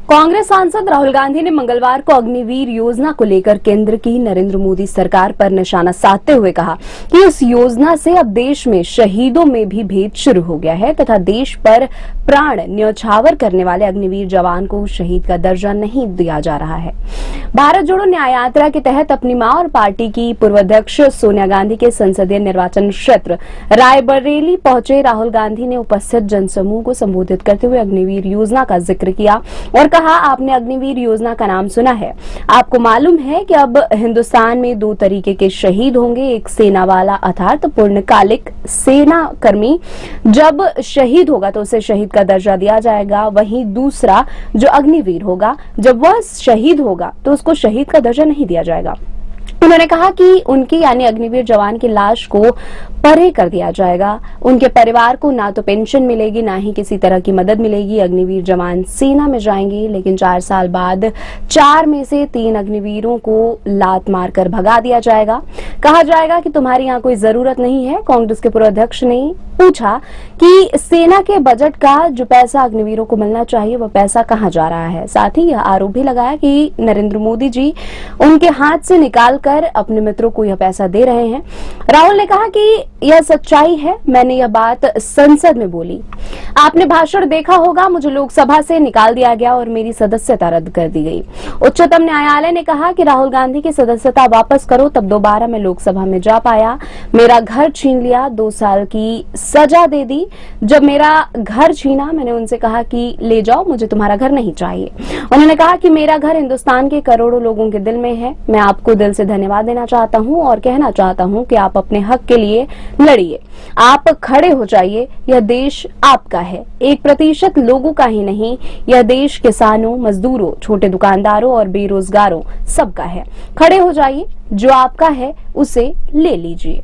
कांग्रेस सांसद राहुल गांधी ने मंगलवार को अग्निवीर योजना को लेकर केंद्र की नरेंद्र मोदी सरकार पर निशाना साधते हुए कहा कि इस योजना से अब देश में शहीदों में भी भेद शुरू हो गया है तथा देश पर प्राण न्यौछावर करने वाले अग्निवीर जवान को शहीद का दर्जा नहीं दिया जा रहा है। भारत जोड़ो न्याय यात्रा के तहत अपनी मां और पार्टी की पूर्व अध्यक्ष सोनिया गांधी के संसदीय निर्वाचन क्षेत्र रायबरेली पहुंचे राहुल गांधी ने उपस्थित जनसमूह को संबोधित करते हुए अग्निवीर योजना का जिक्र किया और कहा, आपने अग्निवीर योजना का नाम सुना है। आपको मालूम है कि अब हिंदुस्तान में दो तरीके के शहीद होंगे, एक सेना वाला अर्थात पूर्णकालिक सेना कर्मी जब शहीद होगा तो उसे शहीद का दर्जा दिया जाएगा, वहीं दूसरा जो अग्निवीर होगा जब वह शहीद होगा तो उसको शहीद का दर्जा नहीं दिया जाएगा। उन्होंने कहा कि उनकी यानी अग्निवीर जवान की लाश को परे कर दिया जाएगा। उनके परिवार को ना तो पेंशन मिलेगी ना ही किसी तरह की मदद मिलेगी। अग्निवीर जवान सेना में जाएंगे लेकिन 4 साल बाद 4 में से 3 अग्निवीरों को लात मारकर भगा दिया जाएगा। कहा जाएगा कि तुम्हारी यहाँ कोई जरूरत नहीं है। कांग्रेस के पूर्व अध्यक्ष ने पूछा कि सेना के बजट का जो पैसा अग्निवीरों को मिलना चाहिए वह पैसा कहाँ जा रहा है। साथ ही यह आरोप भी लगाया कि नरेंद्र मोदी जी उनके हाथ से निकाल कर अपने मित्रों को यह पैसा दे रहे हैं। राहुल ने कहा कि यह सच्चाई है, मैंने यह बात संसद में बोली। आपने भाषण देखा होगा, मुझे लोकसभा से निकाल दिया गया और मेरी सदस्यता रद्द कर दी गई। उच्चतम न्यायालय ने कहा कि राहुल गांधी की सदस्यता वापस करो, तब दोबारा मैं लोकसभा में जा पाया। मेरा घर छीन लिया, 2 साल की सजा दे दी। जब मेरा घर छीना मैंने उनसे कहा कि ले जाओ, मुझे तुम्हारा घर नहीं चाहिए। उन्होंने कहा कि मेरा घर हिंदुस्तान के करोड़ों लोगों के दिल में है। मैं आपको दिल से धन्यवाद देना चाहता हूं और कहना चाहता हूं कि आप अपने हक के लिए लड़िए, आप खड़े हो जाइए। यह देश आपका है, 1% लोगों का ही नहीं, यह देश किसानों, मजदूरों, छोटे दुकानदारों और बेरोजगारों सबका है। खड़े हो जाइए, जो आपका है उसे ले लीजिए।